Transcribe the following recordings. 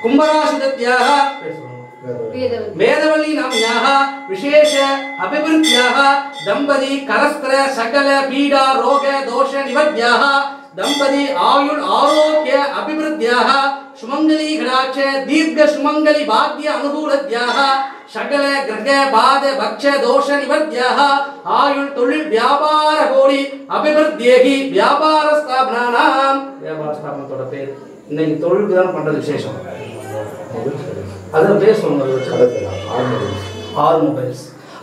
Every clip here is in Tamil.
कुंभराशिदत्याः मेधवल्ली नाम्याः विशेष अभिवृद्ध्याः दंपती करस्त्र सकल पीडा रोग दोष निवद्याः दंपती आयुर् आरोग्य अभिवृद्ध्याः सुमंगली घटाक्ष दीर्घ सुमंगली भाग्य अनुकूलद्याः सकल ग्रह बाध भक्ष दोष निवद्याः आयुर् तोळिल व्यापार कोडी अभिवृद्ध्येहि व्यापार स्थापनानां व्यापार स्थापनतोட பேர் இன்னைக்கு தொழிலுக்கு தான் பண்றது விசேஷம் अदर बेस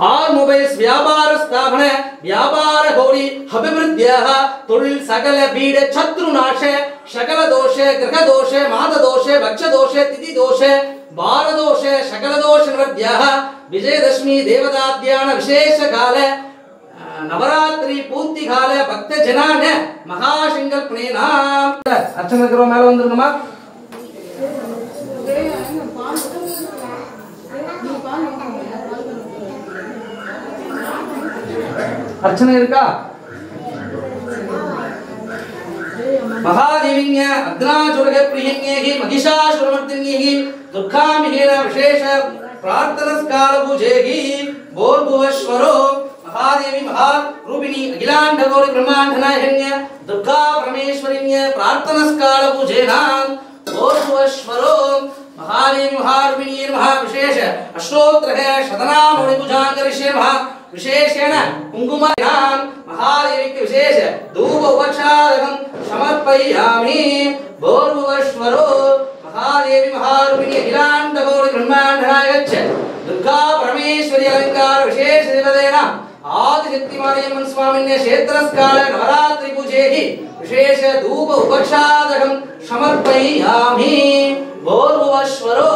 आर मोबाइल्स व्यापार स्थापन व्यापार गौरी अभिवृद्ध्यः तोळिल सकल बीड शत्रुनाश सकल दोषे ग्रह दोषे माद दोषे भक्ष दोषे तिथि दोषे बाल दोषे सकल दोष निवृद्ध्यः विजयदशमी देवताध्यान विशेष काले नवरात्रि पूर्ति काले भक्त जनाने महासंकल्पनेना अर्चना करो மேல வந்துருங்கம்மா अर्चना இருக்கா महादेविन्य अग्नाजुरगे प्रियन्येहि महिषासुरमर्दिन्येहि दुर्गामिहेन विशेष प्रार्थनस्काल पूजेहि भोर्भुवस्वरो महादेवी महारूपिणी अखिलांड गौरी ब्रह्मांड नायकन्य दुर्गा परमेश्वरिन्य प्रार्थनस्काल पूजेना भोर्भुवस्वरो महादेवी महारूपिणी महाविशेष अष्टोत्तर शतनाम पूजांकरिष्ये महा विशेषेण कुंकुमायां महादेवी के विशेष धूप उपचारकं समर्पयामि भोर्भुवस्वरो महादेवी महारूपिणी अखिलांड गौरी ब्रह्मांड नायकच्च दुर्गा परमेश्वरी अलंकार विशेष देवतेन आदिशक्तिमानयमन स्वामिन्य क्षेत्रस्काल नवरात्रि पूजेहि विशेष धूप उपचारकं समर्पयामि भोर्भुवस्वरो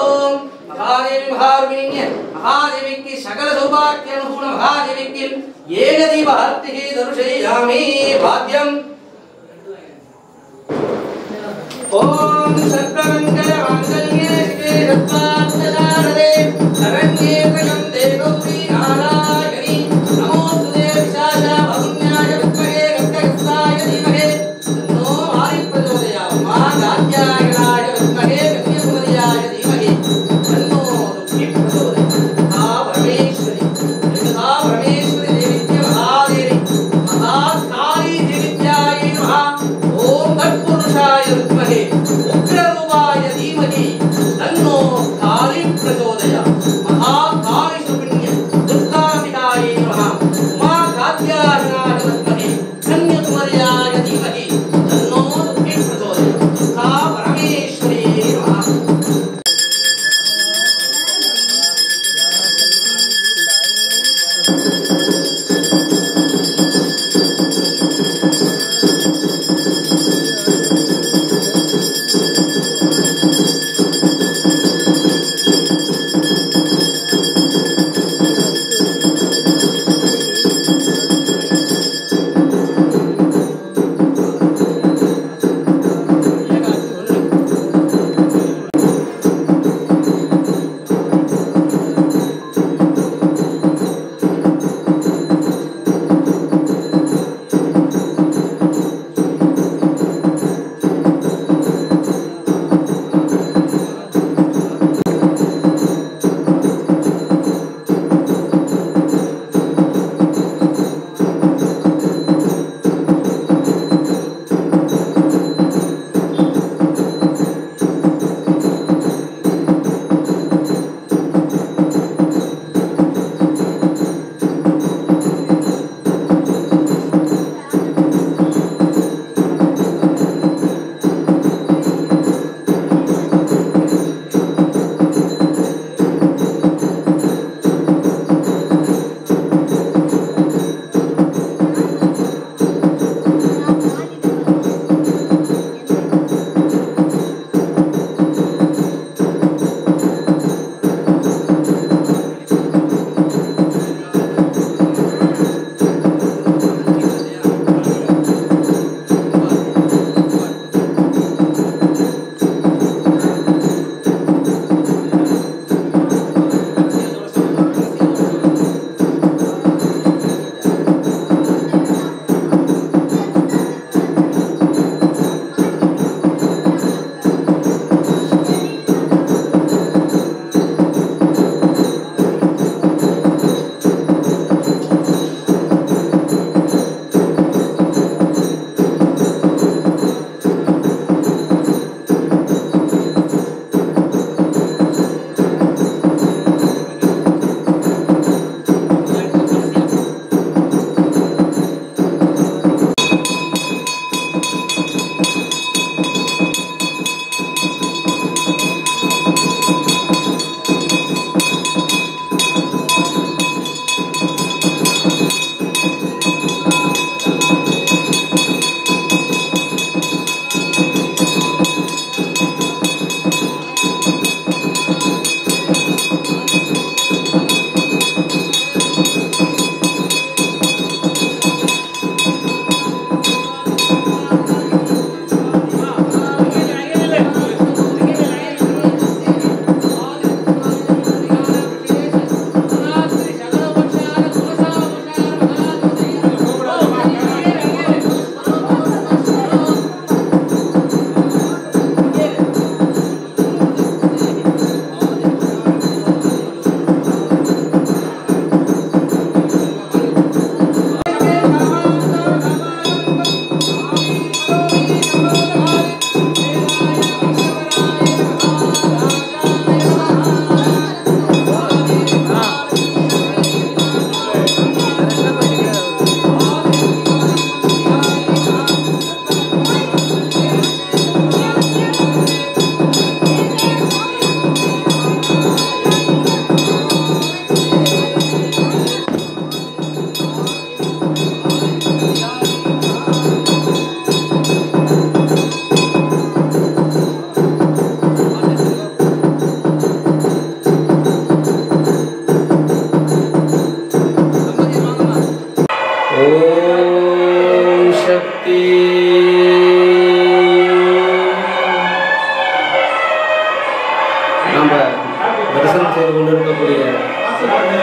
महादेवी महारूपिणी महादेवी की सकल सौभाग्य अनुकूल महादेवी की एकदीप आरती दर्शयामि भाग्यम ओम सर्वमंगल मांगल्ये शिवे सर्वार्थसाधके शरण्ये त्र्यम्बके गौरी नारायणी नमोस्तुते विशाखा भवन्याय विद्महे गङ्गस्ताय धीमहि तन्नो वायुः प्रचोदयात् मा गात्यायनाय विद्महे गङ्गेश्वर्याय धीमहि तन्नो दुःखी प्रचोदयात् परमेश्वरी देवी महादेवी महाकाली देव्याय नमः ओम तत्पुरुषाय विद्महे उग्र நடைபெற்று கொண்டிருக்கக்கூடிய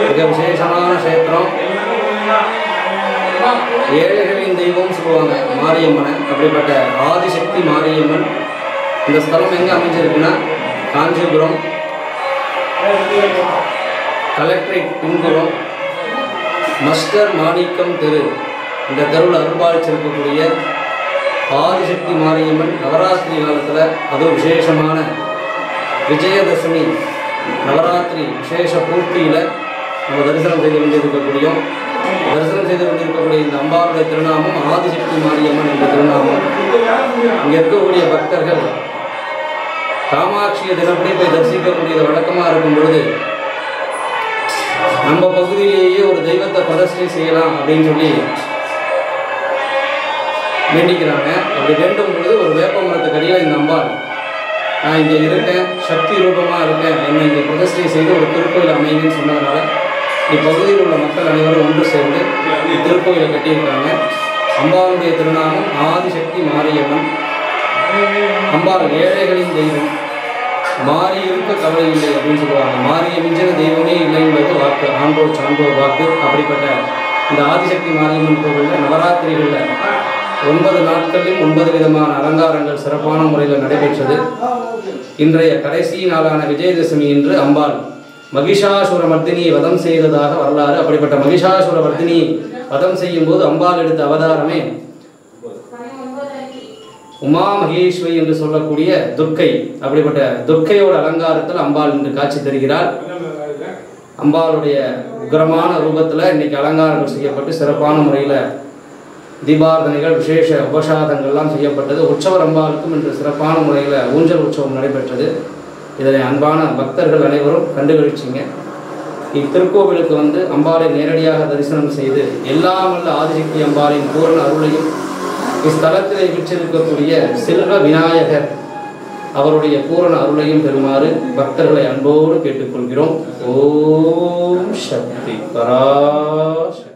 மிக விசேஷமான கஷேத்திரம். ஏழைகளின் தெய்வம் சொல்லுவாங்க மாரியம்மனை. அப்படிப்பட்ட ஆதிசக்தி மாரியம்மன். இந்த ஸ்தலம் எங்கே அமைஞ்சிருக்குன்னா காஞ்சிபுரம் கலெக்டரேட் பின்புறம் மஸ்டர் மாணிக்கம் தெரு. இந்த தெருவில் அருள்பாலிச்சிருக்கக்கூடிய ஆதிசக்தி மாரியம்மன் நவராத்திரி காலத்தில் அதுவும் விசேஷமான விஜயதசமி நவராத்திரி விசேஷ பூர்த்தியில் நம்ம தரிசனம் செய்து கொண்டிருக்கக்கூடிய இந்த அம்பாளுடைய திருநாமம் ஆதிசக்தி மாரியம்மன் என்ற திருநாமம். இங்கே இருக்கக்கூடிய பக்தர்கள் காமாட்சியை தினப்படி போய் தரிசிக்கக்கூடியது வழக்கமாக இருக்கும் பொழுது நம்ம பகுதியிலேயே ஒரு தெய்வத்தை பிரதிஷ்டை செய்யலாம் அப்படின்னு சொல்லி வேண்டிக்கிறாங்க. அப்படி வேண்டும் பொழுது ஒரு வேப்ப மரத்துக்கடியில் இந்த அம்பாள் நான் இங்கே இருக்கேன், சக்தி ரூபமாக இருக்கேன், என்னை இங்கே பிரதிஷ்டை செய்து ஒரு திருக்கோயில் அமைங்கன்னு சொன்னதுனால இப்பகுதியில் உள்ள மக்கள் அனைவரும் ஒன்று சேர்ந்து திருக்கோயிலை கட்டியிருக்காங்க. அம்பாளுடைய திருநாமம் ஆதிசக்தி மாரியம்மன். அம்பாள் ஏழைகளின் தெய்வம். மாறி இருக்க கவலை இல்லை அப்படின்னு சொல்லுவாங்க. மாறிய மிஞ்சின தெய்வமே இல்லை என்பது வாக்கு, ஆண்டோர் சான்றோர் வாக்கு. அப்படிப்பட்ட இந்த ஆதிசக்தி மாரியம்மன் கோவிலில் நவராத்திரிகளில் 9 நாட்களிலும் 9 விதமான அலங்காரங்கள் சிறப்பான முறையில் நடைபெற்றது. இன்றைய கடைசி நாளான விஜயதசமி என்று அம்பாள் மகிஷாசுர மர்தினியை வதம் செய்ததாக வரலாறு. அப்படிப்பட்ட மகிஷாசுர மர்தினியை வதம் செய்யும் போது அம்பாள் எடுத்த அவதாரமே உமா மகேஸ்வரி என்று சொல்லக்கூடிய துர்க்கை. அப்படிப்பட்ட துர்க்கையோட அலங்காரத்தில் அம்பாள் இன்று காட்சி தருகிறாள். அம்பாளுடைய உக்ரமான ரூபத்தில் இன்னைக்கு அலங்காரங்கள் செய்யப்பட்டு சிறப்பான முறையில் தீபாரதனைகள் விசேஷ உபசாதங்கள்லாம் செய்யப்பட்டது. உற்சவர் அம்பாளுக்கும் இன்று சிறப்பான முறையில் ஊஞ்சல் உற்சவம் நடைபெற்றது. இதனை அன்பான பக்தர்கள் அனைவரும் கண்டுகளிச்சிங்க. இத்திருக்கோவிலுக்கு வந்து அம்பாளை நேரடியாக தரிசனம் செய்து எல்லாம் வல்ல ஆதிசக்தி அம்பாளின் பூரண அருளையும் இஸ்தலத்திலே வீற்றிருக்கக்கூடிய செல்வ விநாயகர் அவருடைய பூரண அருளையும் பெறுமாறு பக்தர்களை அன்போடு கேட்டுக்கொள்கிறோம். ஓம் சக்தி பராசக்தி.